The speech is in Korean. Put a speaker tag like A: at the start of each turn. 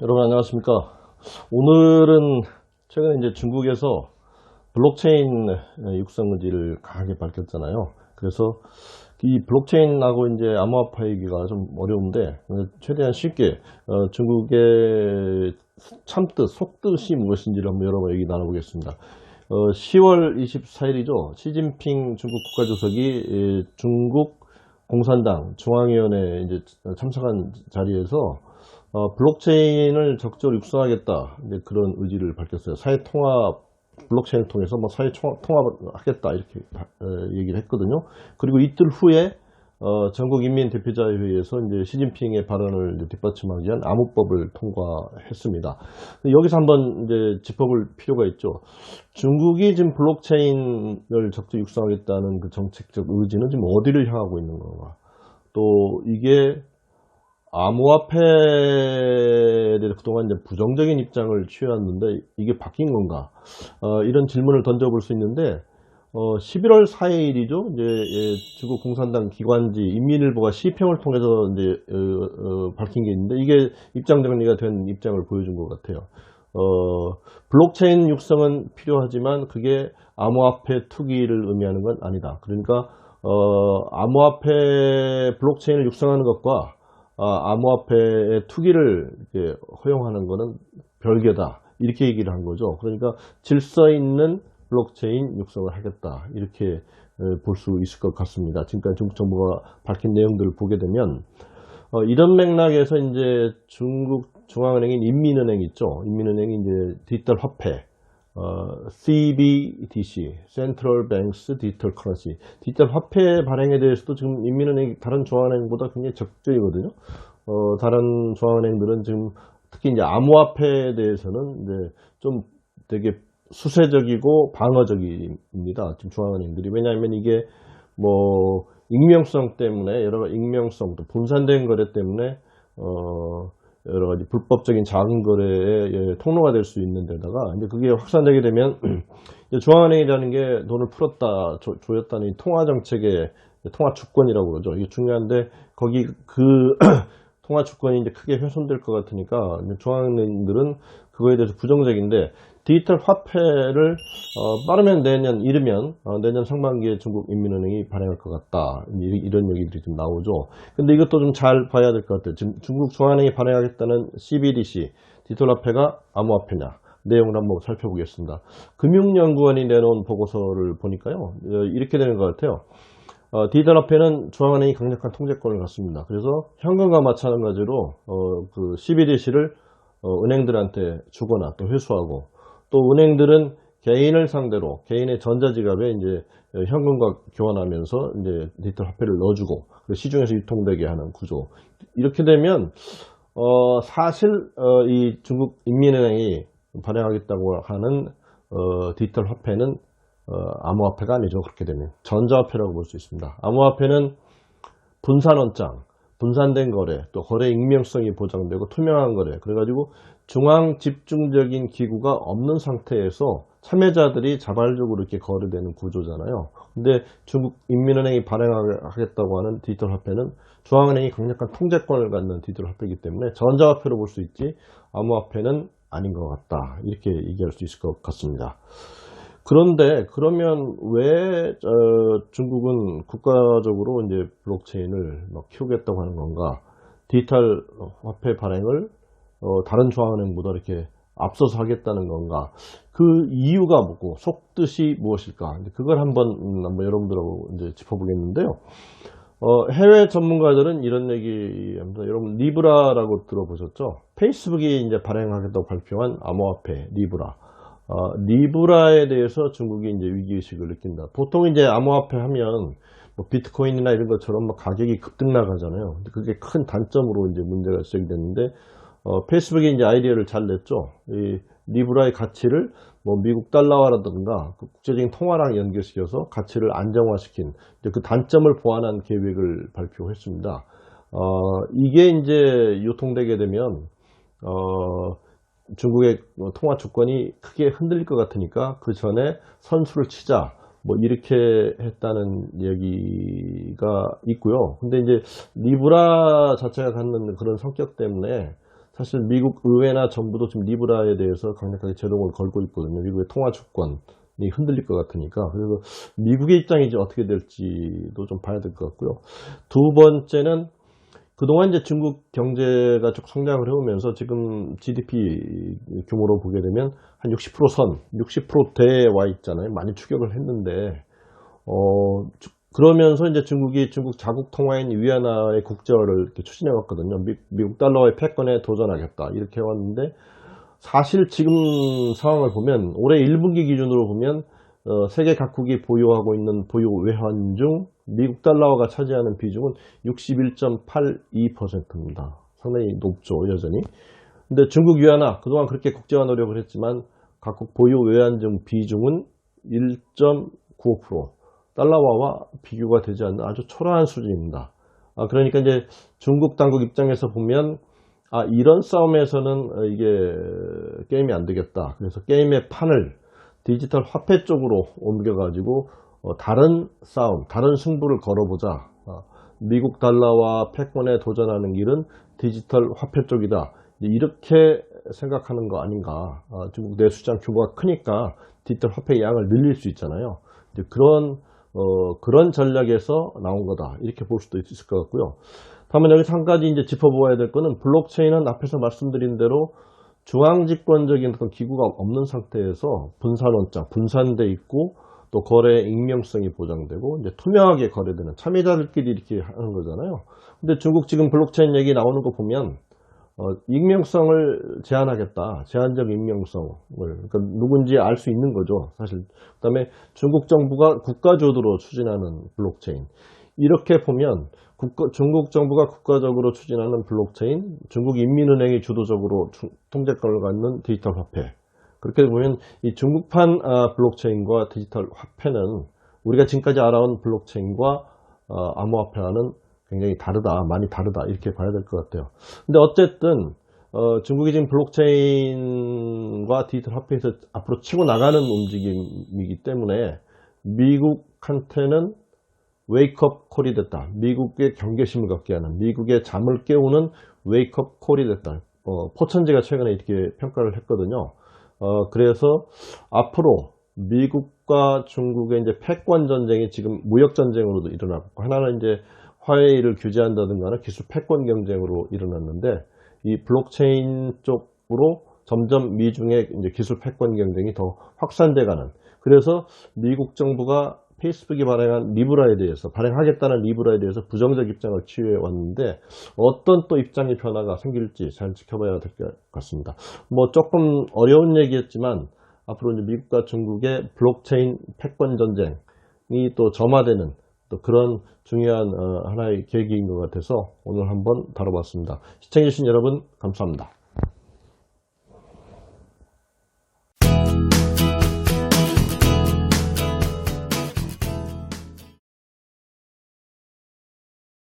A: 여러분 안녕하십니까. 오늘은 최근에 이제 중국에서 블록체인 육성 의지를 강하게 밝혔잖아요. 그래서 이 블록체인하고 이제 암호화폐 얘기가 좀 어려운데 최대한 쉽게 중국의 참뜻, 속뜻이 무엇인지를 한번 여러 번 얘기 나눠보겠습니다. 10월 24일이죠. 시진핑 중국 국가주석이 중국 공산당 중앙위원회에 이제 참석한 자리에서 블록체인을 적극적으로 육성하겠다, 이제 그런 의지를 밝혔어요. 사회 통합, 블록체인을 통해서 뭐 사회 통합을 하겠다, 이렇게 얘기를 했거든요. 그리고 이틀 후에 전국인민대표자회의에서 이제 시진핑의 발언을 이제 뒷받침하기 위한 암호법을 통과했습니다. 여기서 한번 이제 짚어볼 필요가 있죠. 중국이 지금 블록체인을 적극 육성하겠다는 그 정책적 의지는 지금 어디를 향하고 있는 건가? 또 이게 암호화폐에 대해서 그동안 이제 부정적인 입장을 취해왔는데 이게 바뀐 건가? 이런 질문을 던져볼 수 있는데 11월 4일이죠. 이제 중국 공산당 기관지 인민일보가 시평을 통해서 이제 밝힌 게 있는데 이게 입장 정리가 된 입장을 보여준 것 같아요. 블록체인 육성은 필요하지만 그게 암호화폐 투기를 의미하는 건 아니다. 그러니까 암호화폐 블록체인을 육성하는 것과 암호화폐의 투기를 이렇게 허용하는 것은 별개다, 이렇게 얘기를 한 거죠. 그러니까 질서 있는 블록체인 육성을 하겠다, 이렇게 볼 수 있을 것 같습니다. 지금까지 중국 정부가 밝힌 내용들을 보게 되면 이런 맥락에서 이제 중국 중앙은행인 인민은행 있죠. 인민은행이 이제 디지털 화폐, CBDC, Central Banks Digital Currency, 디지털 화폐 발행에 대해서도 지금 인민은행이 다른 중앙은행보다 굉장히 적극적이거든요. 다른 중앙은행들은 지금 특히 이제 암호화폐에 대해서는 이제 좀 되게 수세적이고 방어적입니다. 지금 중앙은행들이. 왜냐하면 이게 뭐 익명성 때문에, 여러 가지 익명성, 또 분산된 거래 때문에 여러 가지 불법적인 자금 거래의 통로가 될 수 있는 데다가 이제 그게 확산되게 되면 중앙은행이라는 게 돈을 풀었다, 조였다는 통화 정책의 통화 주권이라고 그러죠. 이게 중요한데 거기 그 통화 주권이 이제 크게 훼손될 것 같으니까 중앙은행들은 그거에 대해서 부정적인데, 디지털 화폐를 빠르면 내년, 이르면 내년 상반기에 중국 인민은행이 발행할 것 같다, 이런 얘기들이 좀 나오죠. 근데 이것도 좀 잘 봐야 될 것 같아요. 지금 중국 중앙은행이 발행하겠다는 CBDC 디지털 화폐가 암호화폐냐, 내용을 한번 살펴보겠습니다. 금융연구원이 내놓은 보고서를 보니까요, 이렇게 되는 것 같아요. 디지털 화폐는 중앙은행이 강력한 통제권을 갖습니다. 그래서 현금과 마찬가지로 그 CBDC를 은행들한테 주거나 또 회수하고, 또 은행들은 개인을 상대로 개인의 전자지갑에 이제 현금과 교환하면서 이제 디지털 화폐를 넣어주고 시중에서 유통되게 하는 구조. 이렇게 되면 사실 이 중국 인민은행이 발행하겠다고 하는 디지털 화폐는 암호화폐가 아니죠. 그렇게 되면 전자화폐라고 볼 수 있습니다. 암호화폐는 분산원장, 분산된 거래, 또 거래 익명성이 보장되고 투명한 거래, 그래가지고 중앙 집중적인 기구가 없는 상태에서 참여자들이 자발적으로 이렇게 거래되는 구조잖아요. 근데 중국 인민은행이 발행하겠다고 하는 디지털 화폐는 중앙은행이 강력한 통제권을 갖는 디지털 화폐이기 때문에 전자화폐로 볼 수 있지 암호화폐는 아닌 것 같다, 이렇게 얘기할 수 있을 것 같습니다. 그런데 그러면 왜 중국은 국가적으로 이제 블록체인을 막 키우겠다고 하는 건가? 디지털 화폐 발행을 다른 중앙은행보다 이렇게 앞서서 하겠다는 건가? 그 이유가 뭐고 속뜻이 무엇일까? 그걸 한번 여러분들하고 이제 짚어보겠는데요. 해외 전문가들은 이런 얘기합니다. 여러분 리브라라고 들어보셨죠? 페이스북이 이제 발행하겠다고 발표한 암호화폐 리브라. 리브라에 대해서 중국이 이제 위기의식을 느낀다. 보통 이제 암호화폐 하면 뭐 비트코인이나 이런 것처럼 막 가격이 급등 나가잖아요. 근데 그게 큰 단점으로 이제 문제가 시작됐는데, 페이스북이 이제 아이디어를 잘 냈죠. 이 리브라의 가치를 뭐 미국 달러화라든가 그 국제적인 통화랑 연결시켜서 가치를 안정화시킨 그 단점을 보완한 계획을 발표했습니다. 이게 이제 유통되게 되면 중국의 통화 주권이 크게 흔들릴 것 같으니까 그 전에 선수를 치자, 뭐 이렇게 했다는 얘기가 있고요. 근데 이제 리브라 자체가 갖는 그런 성격 때문에 사실 미국 의회나 정부도 지금 리브라에 대해서 강력하게 제동을 걸고 있거든요. 미국의 통화 주권이 흔들릴 것 같으니까. 그래서 미국의 입장이 이제 어떻게 될지도 좀 봐야 될 것 같고요. 두 번째는 그동안 이제 중국 경제가 쭉 성장을 해오면서 지금 GDP 규모로 보게 되면 한 60% 선, 60%대에 와 있잖아요. 많이 추격을 했는데, 그러면서 이제 중국이 중국 자국 통화인 위안화의 국제화를 이렇게 추진해 왔거든요. 미국 달러의 패권에 도전하겠다. 이렇게 해왔는데, 사실 지금 상황을 보면 올해 1분기 기준으로 보면 세계 각국이 보유하고 있는 보유 외환 중 미국 달러가 차지하는 비중은 61.82%입니다. 상당히 높죠, 여전히. 근데 중국 위안화 그동안 그렇게 국제화 노력을 했지만 각국 보유 외환 중 비중은 1.95%. 달러화와 비교가 되지 않는 아주 초라한 수준입니다. 그러니까 이제 중국 당국 입장에서 보면 이런 싸움에서는 이게 게임이 안 되겠다. 그래서 게임의 판을 디지털 화폐 쪽으로 옮겨가지고 다른 싸움, 다른 승부를 걸어보자. 미국 달러와 패권에 도전하는 길은 디지털 화폐 쪽이다. 이렇게 생각하는 거 아닌가. 중국 내수장 규모가 크니까 디지털 화폐 양을 늘릴 수 있잖아요. 그런 전략에서 나온 거다. 이렇게 볼 수도 있을 것 같고요. 다만 여기서 한 가지 이제 짚어보아야 될 거는 블록체인은 앞에서 말씀드린 대로 중앙집권적인 어떤 기구가 없는 상태에서 분산원장, 분산돼 있고 또 거래 익명성이 보장되고 이제 투명하게 거래되는 참여자들끼리 이렇게 하는 거잖아요. 근데 중국 지금 블록체인 얘기 나오는 거 보면 익명성을 제한하겠다. 제한적 익명성을. 그러니까 누군지 알 수 있는 거죠. 사실. 그 다음에 중국 정부가 국가주도로 추진하는 블록체인. 이렇게 보면 중국 정부가 국가적으로 추진하는 블록체인, 중국 인민은행이 주도적으로 통제권을 갖는 디지털 화폐. 그렇게 보면 이 중국판 블록체인과 디지털 화폐는 우리가 지금까지 알아온 블록체인과 암호화폐와는 굉장히 다르다, 많이 다르다 이렇게 봐야 될 것 같아요. 근데 어쨌든 중국이 지금 블록체인과 디지털 화폐에서 앞으로 치고 나가는 움직임이기 때문에 미국한테는 웨이크업 콜이 됐다. 미국의 경계심을 갖게 하는, 미국의 잠을 깨우는 웨이크업 콜이 됐다. 포천지가 최근에 이렇게 평가를 했거든요. 그래서 앞으로 미국과 중국의 이제 패권 전쟁이 지금 무역 전쟁으로도 일어나고, 하나는 이제 화웨이를 규제한다든가 기술 패권 경쟁으로 일어났는데, 이 블록체인 쪽으로 점점 미중의 이제 기술 패권 경쟁이 더 확산돼 가는. 그래서 미국 정부가 페이스북이 발행하겠다는 리브라에 대해서 부정적 입장을 취해 왔는데, 어떤 또 입장의 변화가 생길지 잘 지켜봐야 될 것 같습니다. 뭐 조금 어려운 얘기였지만 앞으로 이제 미국과 중국의 블록체인 패권 전쟁이 또 점화되는 또 그런 중요한 하나의 계기인 것 같아서 오늘 한번 다뤄봤습니다. 시청해주신 여러분 감사합니다.